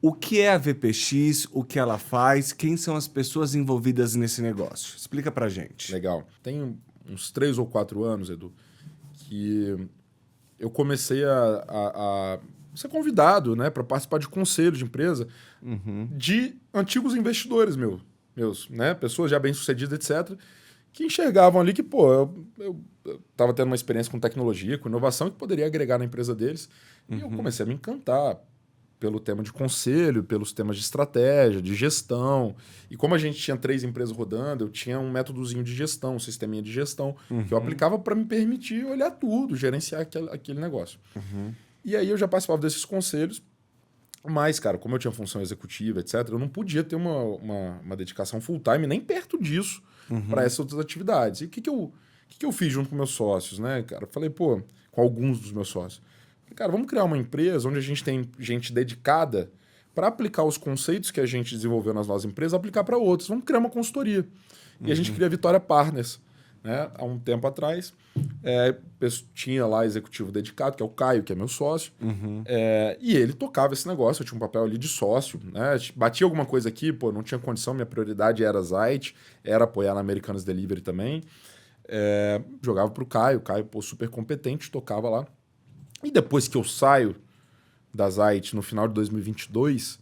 O que é a VPX, o que ela faz, quem são as pessoas envolvidas nesse negócio? Explica pra gente. Legal. Tem uns 3 ou 4 anos, Edu, que eu comecei a ser convidado, né, para participar de conselhos de empresa de antigos investidores meus, né, pessoas já bem-sucedidas, etc., que enxergavam ali que, pô, eu tava tendo uma experiência com tecnologia, com inovação que poderia agregar na empresa deles. E eu comecei a me encantar pelo tema de conselho, pelos temas de estratégia, de gestão. E como a gente tinha 3 empresas rodando, eu tinha um métodozinho de gestão, um sisteminha de gestão, que eu aplicava para me permitir olhar tudo, gerenciar aquele negócio. E aí eu já participava desses conselhos, mas, cara, como eu tinha função executiva, etc., eu não podia ter uma dedicação full-time, nem perto disso, para essas outras atividades. E o que eu fiz junto com meus sócios, né, cara? Eu falei, pô, com alguns dos meus sócios. Cara, vamos criar uma empresa onde a gente tem gente dedicada para aplicar os conceitos que a gente desenvolveu nas nossas empresas, aplicar para outros. Vamos criar uma consultoria. E a gente cria a Vitória Partners. Né? Há um tempo atrás, tinha lá executivo dedicado, que é o Caio, que é meu sócio, e ele tocava esse negócio, eu tinha um papel ali de sócio. Né? Batia alguma coisa aqui, pô, não tinha condição, minha prioridade era Zite, era apoiar na Americanas Delivery também. Jogava pro Caio, o Caio, pô, super competente, tocava lá. E depois que eu saio da Zite no final de 2022,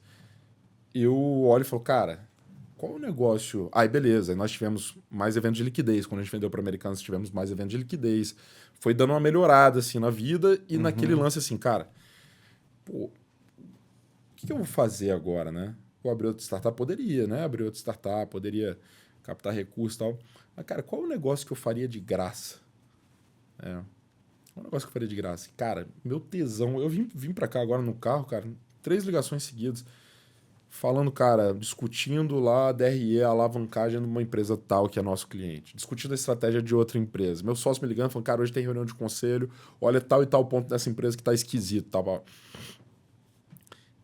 eu olho e falo, cara, qual o negócio? Aí, beleza, nós tivemos mais eventos de liquidez. Quando a gente vendeu para Americanas, tivemos mais eventos de liquidez. Foi dando uma melhorada, assim, na vida e naquele lance, assim, cara, pô, o que eu vou fazer agora, né? Vou abrir outra startup? Poderia, né? Abrir outra startup, poderia captar recursos e tal. Mas, cara, qual o negócio que eu faria de graça? Um negócio que eu faria de graça. Cara, meu tesão. Eu vim pra cá agora no carro, cara, 3 ligações seguidas. Falando, cara, discutindo lá a DRE, a alavancagem de uma empresa tal que é nosso cliente. Discutindo a estratégia de outra empresa. Meu sócio me ligando, falando, cara, hoje tem reunião de conselho, olha tal e tal ponto dessa empresa que tá esquisito. Tal.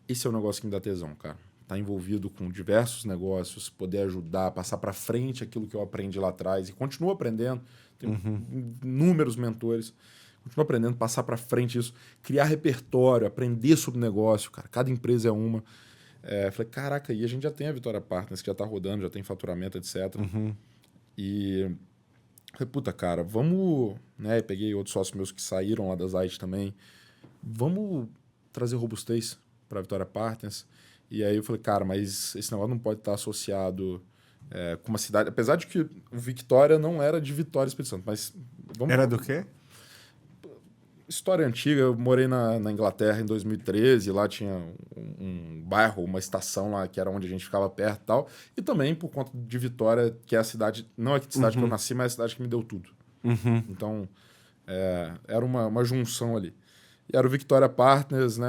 Esse é o negócio que me dá tesão, cara. Tá envolvido com diversos negócios, poder ajudar, passar para frente aquilo que eu aprendi lá atrás e continuo aprendendo. Tenho inúmeros mentores. Continuo aprendendo, passar para frente isso, criar repertório, aprender sobre negócio, cara. Cada empresa é uma. Falei, caraca, e a gente já tem a Vitória Partners, que já tá rodando, já tem faturamento, etc. E falei, puta, cara, vamos... Né, peguei outros sócios meus que saíram lá das Zite também. Vamos trazer robustez para a Vitória Partners. E aí eu falei, cara, mas esse negócio não pode estar associado com uma cidade... Apesar de que o Victória não era de Vitória Espírito Santo, mas... Era do quê? História antiga, eu morei na Inglaterra em 2013, lá tinha um bairro, uma estação lá, que era onde a gente ficava perto e tal. E também por conta de Vitória, que é a cidade, não é a cidade que eu nasci, mas é a cidade que me deu tudo. Então, era uma junção ali. E era o Victoria Partners, né?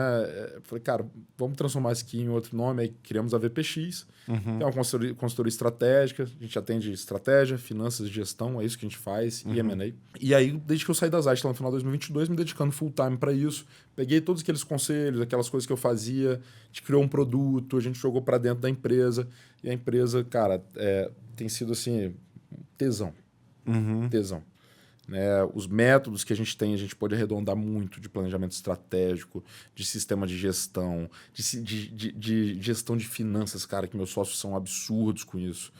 Falei, cara, vamos transformar isso aqui em outro nome. Aí criamos a VPX, que é uma consultoria estratégica. A gente atende estratégia, finanças e gestão, é isso que a gente faz, e M&A. E aí, desde que eu saí das Zite lá no final de 2022, me dedicando full time para isso. Peguei todos aqueles conselhos, aquelas coisas que eu fazia, a gente criou um produto, a gente jogou para dentro da empresa. E a empresa, cara, tem sido assim, tesão. Tesão. Né, os métodos que a gente pode arredondar muito de planejamento estratégico, de sistema de gestão, de gestão de finanças, cara, que meus sócios são absurdos com isso.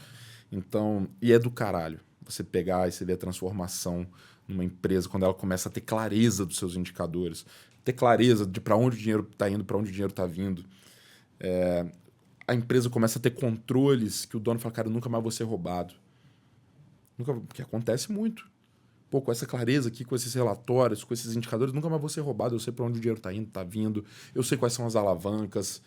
Então, e é do caralho você pegar e você ver a transformação numa empresa quando ela começa a ter clareza dos seus indicadores, ter clareza de para onde o dinheiro está indo, para onde o dinheiro está vindo. A empresa começa a ter controles que o dono fala, cara, eu nunca mais vou ser roubado. Porque acontece muito. Pô, com essa clareza aqui, com esses relatórios, com esses indicadores, nunca mais vou ser roubado. Eu sei para onde o dinheiro está indo, está vindo. Eu sei quais são as alavancas.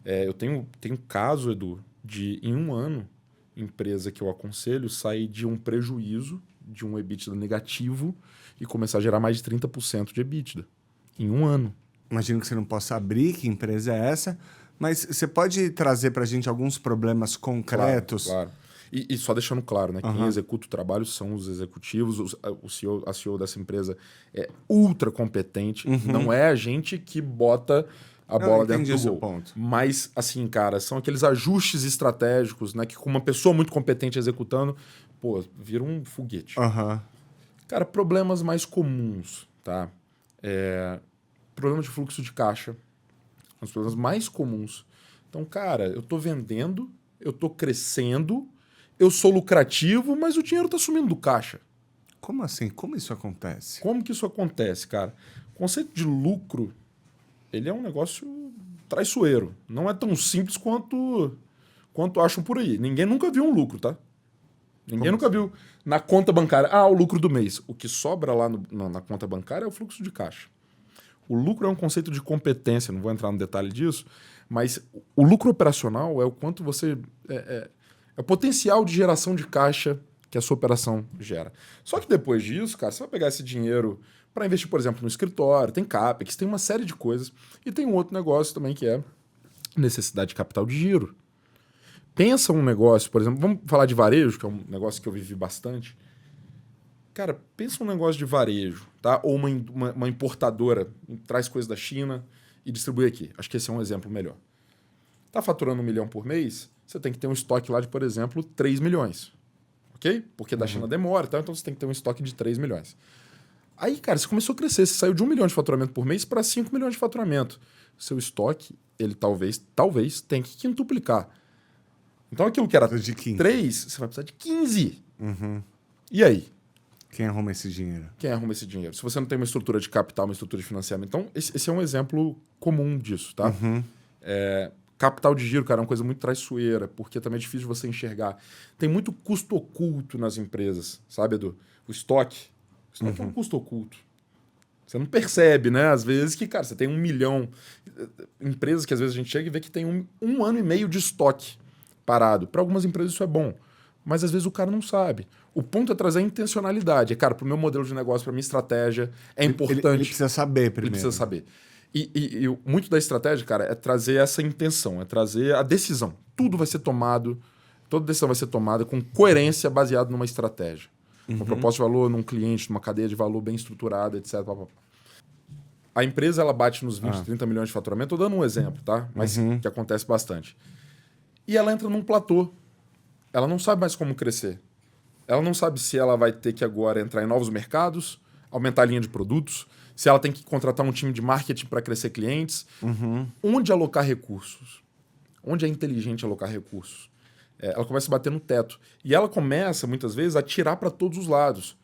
Eu tenho caso, Edu, de em um ano, empresa que eu aconselho sair de um prejuízo, de um EBITDA negativo e começar a gerar mais de 30% de EBITDA. Em um ano. Imagino que você não possa abrir, que empresa é essa, mas você pode trazer para a gente alguns problemas concretos? Claro. E só deixando claro, né? Quem executa o trabalho são os executivos, a CEO dessa empresa é ultra competente, não é a gente que bota a bola dentro do gol. Ponto. Mas, assim, cara, são aqueles ajustes estratégicos, né? Que com uma pessoa muito competente executando, pô, vira um foguete. Cara, problemas mais comuns, tá? Problemas de fluxo de caixa, os problemas mais comuns. Então, cara, eu tô vendendo, eu tô crescendo, eu sou lucrativo, mas o dinheiro tá sumindo do caixa. Como assim? Como isso acontece? Como que isso acontece, cara? O conceito de lucro, ele é um negócio traiçoeiro. Não é tão simples quanto acham por aí. Ninguém nunca viu um lucro, tá? Ninguém nunca viu na conta bancária, o lucro do mês. O que sobra lá na conta bancária é o fluxo de caixa. O lucro é um conceito de competência, não vou entrar no detalhe disso, mas o lucro operacional é o quanto você... É o potencial de geração de caixa que a sua operação gera. Só que depois disso, cara, você vai pegar esse dinheiro para investir, por exemplo, no escritório, tem CAPEX, tem uma série de coisas. E tem um outro negócio também que é necessidade de capital de giro. Pensa um negócio, por exemplo, vamos falar de varejo, que é um negócio que eu vivi bastante. Cara, pensa um negócio de varejo, tá? Ou uma importadora traz coisas da China e distribui aqui. Acho que esse é um exemplo melhor. Tá faturando 1 milhão por mês, você tem que ter um estoque lá de, por exemplo, 3 milhões. Ok? Porque da China demora, tá? Então você tem que ter um estoque de 3 milhões. Aí, cara, você começou a crescer, você saiu de 1 milhão de faturamento por mês para 5 milhões de faturamento. Seu estoque, ele talvez tenha que quintuplicar. Então aquilo que era De 15. 3, você vai precisar de 15. E aí? Quem arruma esse dinheiro? Quem arruma esse dinheiro? Se você não tem uma estrutura de capital, uma estrutura de financiamento. Então, esse é um exemplo comum disso, tá? Capital de giro, cara, é uma coisa muito traiçoeira, porque também é difícil você enxergar. Tem muito custo oculto nas empresas, sabe, Edu? O estoque. O estoque é um custo oculto. Você não percebe, né? Às vezes que, cara, você tem 1 milhão. Empresas que às vezes a gente chega e vê que tem um ano e meio de estoque parado. Para algumas empresas isso é bom, mas às vezes o cara não sabe. O ponto é trazer a intencionalidade. Cara, para o meu modelo de negócio, para minha estratégia, é importante. Ele precisa saber primeiro. Ele precisa saber. E muito da estratégia, cara, é trazer essa intenção, é trazer a decisão. Tudo vai ser tomado, toda decisão vai ser tomada com coerência baseada numa estratégia. Uma proposta de valor num cliente, numa cadeia de valor bem estruturada, etc. A empresa, ela bate nos 20, 30 milhões de faturamento. Estou dando um exemplo, tá? Mas que acontece bastante. E ela entra num platô. Ela não sabe mais como crescer. Ela não sabe se ela vai ter que agora entrar em novos mercados, aumentar a linha de produtos, se ela tem que contratar um time de marketing para crescer clientes. Onde alocar recursos? Onde é inteligente alocar recursos? Ela começa a bater no teto. E ela começa, muitas vezes, a tirar para todos os lados.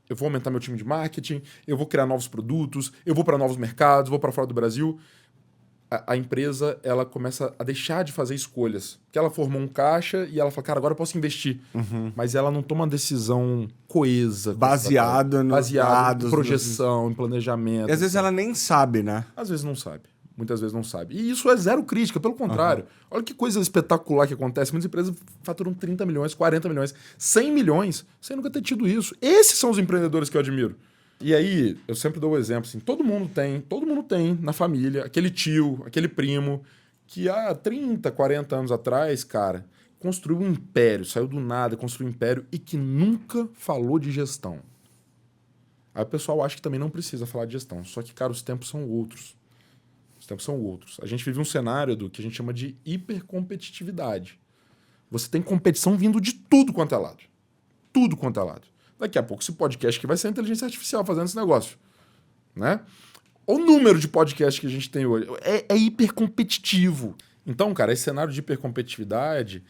Eu vou aumentar meu time de marketing, eu vou criar novos produtos, eu vou para novos mercados, vou para fora do Brasil. A empresa, ela começa a deixar de fazer escolhas. Porque ela formou um caixa e ela fala, cara, agora eu posso investir. Mas ela não toma uma decisão coesa. Baseado nos dados. Em projeção, em planejamento. E às vezes ela nem sabe, né? Às vezes não sabe. Muitas vezes não sabe. E isso é zero crítica, pelo contrário. Olha que coisa espetacular que acontece. Muitas empresas faturam 30 milhões, 40 milhões, 100 milhões, sem nunca ter tido isso. Esses são os empreendedores que eu admiro. E aí, eu sempre dou o exemplo assim, todo mundo tem na família aquele tio, aquele primo que há 30, 40 anos atrás, cara, construiu um império, saiu do nada, construiu um império e que nunca falou de gestão. Aí o pessoal acha que também não precisa falar de gestão, só que, cara, os tempos são outros. Os tempos são outros. A gente vive um cenário do que a gente chama de hipercompetitividade. Você tem competição vindo de tudo quanto é lado. Tudo quanto é lado. Daqui a pouco esse podcast aqui vai ser a inteligência artificial fazendo esse negócio. Né? O número de podcasts que a gente tem hoje é hipercompetitivo. Então, cara, esse cenário de hipercompetitividade,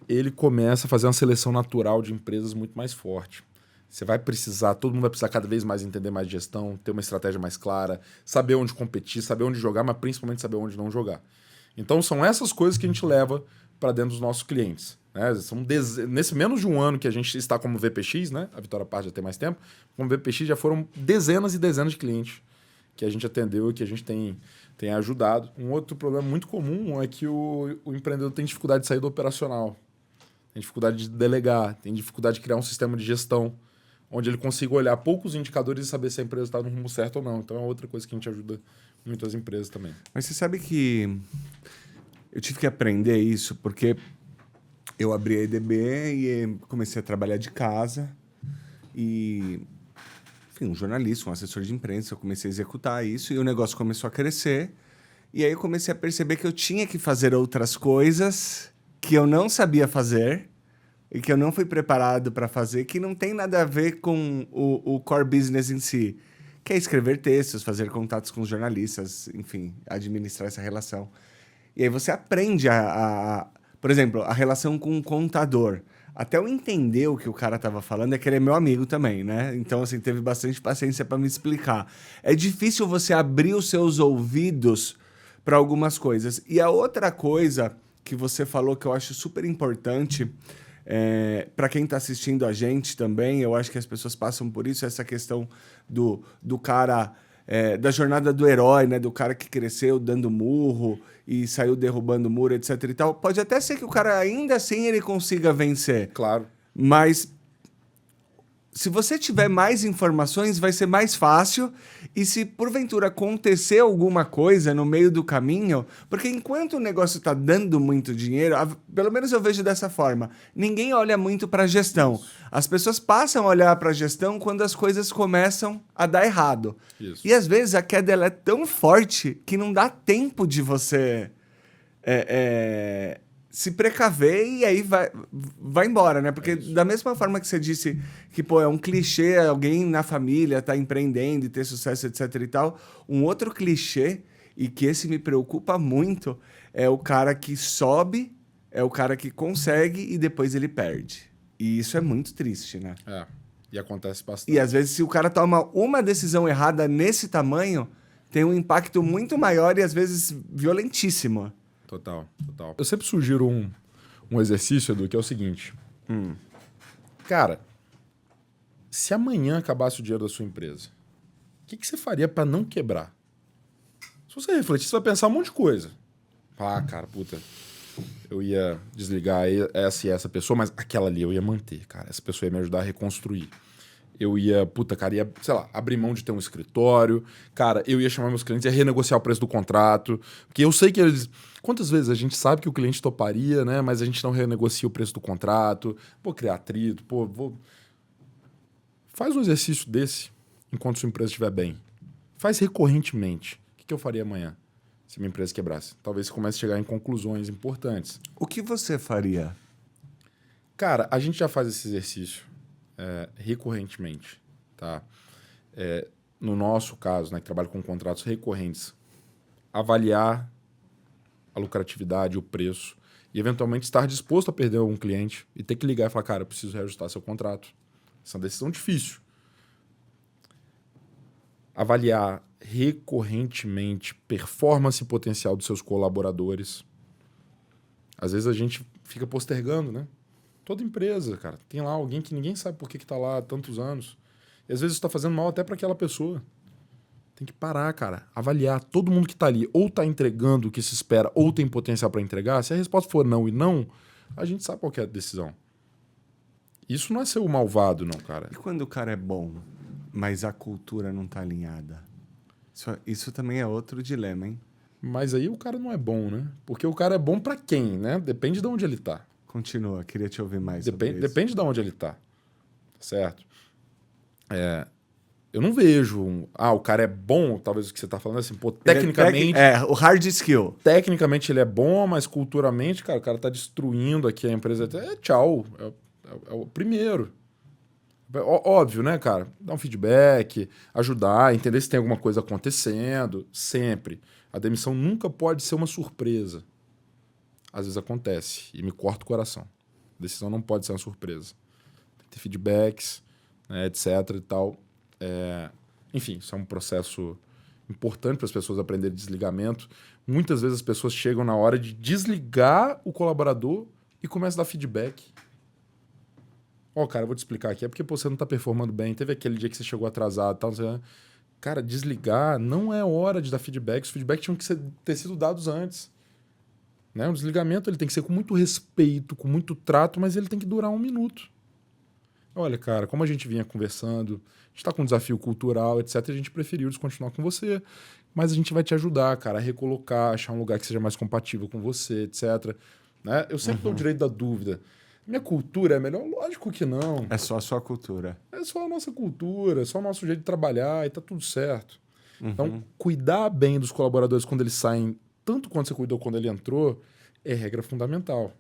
ele começa a fazer uma seleção natural de empresas muito mais forte. Você vai precisar, todo mundo vai precisar cada vez mais entender mais de gestão, ter uma estratégia mais clara, saber onde competir, saber onde jogar, mas principalmente saber onde não jogar. Então, são essas coisas que a gente leva para dentro dos nossos clientes. Né? Nesse menos de um ano que a gente está como VPX, né? A Vitória Party já tem mais tempo, como VPX já foram dezenas e dezenas de clientes que a gente atendeu e que a gente tem ajudado. Um outro problema muito comum é que o empreendedor tem dificuldade de sair do operacional, tem dificuldade de delegar, tem dificuldade de criar um sistema de gestão onde ele consiga olhar poucos indicadores e saber se a empresa está no rumo certo ou não. Então é outra coisa que a gente ajuda muito as empresas também. Mas você sabe que eu tive que aprender isso porque eu abri a EDB e comecei a trabalhar de casa e, enfim, um jornalista, um assessor de imprensa, eu comecei a executar isso e o negócio começou a crescer. E aí eu comecei a perceber que eu tinha que fazer outras coisas que eu não sabia fazer e que eu não fui preparado para fazer, que não tem nada a ver com o core business em si, que é escrever textos, fazer contatos com os jornalistas, enfim, administrar essa relação. E aí você aprende por exemplo, a relação com o contador. Até eu entender o que o cara tava falando, é que ele é meu amigo também, né? Então, assim, teve bastante paciência para me explicar. É difícil você abrir os seus ouvidos para algumas coisas. E a outra coisa que você falou que eu acho super importante, para quem está assistindo a gente também, eu acho que as pessoas passam por isso, essa questão do cara, da jornada do herói, né? Do cara que cresceu dando murro e saiu derrubando muro, etc e tal. Pode até ser que o cara ainda assim ele consiga vencer. Claro. Mas se você tiver mais informações, vai ser mais fácil. E se porventura acontecer alguma coisa no meio do caminho, porque enquanto o negócio está dando muito dinheiro, pelo menos eu vejo dessa forma, ninguém olha muito para a gestão. Isso. As pessoas passam a olhar para a gestão quando as coisas começam a dar errado. Isso. E às vezes a queda ela é tão forte que não dá tempo de você se precaver e aí vai embora, né? Porque da mesma forma que você disse que, pô, é um clichê alguém na família tá empreendendo e ter sucesso, etc e tal, um outro clichê, e que esse me preocupa muito, é o cara que sobe, é o cara que consegue e depois ele perde. E isso é muito triste, né? E acontece bastante. E às vezes se o cara toma uma decisão errada nesse tamanho, tem um impacto muito maior e às vezes violentíssimo. Total. Eu sempre sugiro um exercício, Edu, que é o seguinte. Cara, se amanhã acabasse o dinheiro da sua empresa, o que você faria para não quebrar? Se você refletir, você vai pensar um monte de coisa. Cara, puta, eu ia desligar essa e essa pessoa, mas aquela ali eu ia manter, cara. Essa pessoa ia me ajudar a reconstruir. Eu ia, sei lá, abrir mão de ter um escritório. Cara, eu ia chamar meus clientes e ia renegociar o preço do contrato. Porque eu sei que eles... Quantas vezes a gente sabe que o cliente toparia, né? Mas a gente não renegocia o preço do contrato. Vou criar atrito, Faz um exercício desse enquanto sua empresa estiver bem. Faz recorrentemente. O que eu faria amanhã se minha empresa quebrasse? Talvez você comece a chegar em conclusões importantes. O que você faria? Cara, a gente já faz esse exercício recorrentemente, tá? No nosso caso, né, que trabalho com contratos recorrentes, avaliar a lucratividade, o preço e eventualmente estar disposto a perder algum cliente e ter que ligar e falar, cara, eu preciso reajustar seu contrato. Essa é uma decisão difícil. Avaliar recorrentemente performance potencial dos seus colaboradores. Às vezes a gente fica postergando, né? Toda empresa, cara, tem lá alguém que ninguém sabe por que tá lá há tantos anos. E às vezes isso tá fazendo mal até para aquela pessoa. Tem que parar, cara. Avaliar todo mundo que tá ali. Ou tá entregando o que se espera, ou tem potencial para entregar. Se a resposta for não e não, a gente sabe qual que é a decisão. Isso não é ser o malvado, não, cara. E quando o cara é bom, mas a cultura não tá alinhada? Isso também é outro dilema, hein? Mas aí o cara não é bom, né? Porque o cara é bom para quem, né? Depende de onde ele tá. Continua, queria te ouvir mais. Depende de onde ele tá. Certo? Eu não vejo o cara é bom, talvez o que você tá falando assim, tecnicamente... o hard skill. Tecnicamente ele é bom, mas culturalmente, cara, o cara tá destruindo aqui a empresa. Tchau. É o primeiro. Óbvio, né, cara? Dar um feedback, ajudar, entender se tem alguma coisa acontecendo, sempre. A demissão nunca pode ser uma surpresa. Às vezes acontece e me corta o coração. A decisão não pode ser uma surpresa. Tem que ter feedbacks, né, etc e tal. Enfim, isso é um processo importante para as pessoas aprenderem desligamento. Muitas vezes as pessoas chegam na hora de desligar o colaborador e começam a dar feedback. Cara, eu vou te explicar aqui. É porque você não está performando bem. Teve aquele dia que você chegou atrasado e tal. Cara, desligar não é hora de dar feedback. Os feedbacks tinham que ter sido dados antes. Né? O desligamento ele tem que ser com muito respeito, com muito trato, mas ele tem que durar 1 minuto. Olha, cara, como a gente vinha conversando, a gente está com um desafio cultural, etc. A gente preferiu descontinuar com você, mas a gente vai te ajudar, cara, a recolocar, achar um lugar que seja mais compatível com você, etc. Né? Eu sempre dou o direito da dúvida. Minha cultura é melhor? Lógico que não. É só a sua cultura. É só a nossa cultura, é só o nosso jeito de trabalhar e tá tudo certo. Então, cuidar bem dos colaboradores quando eles saem, tanto quanto você cuidou quando ele entrou, é regra fundamental.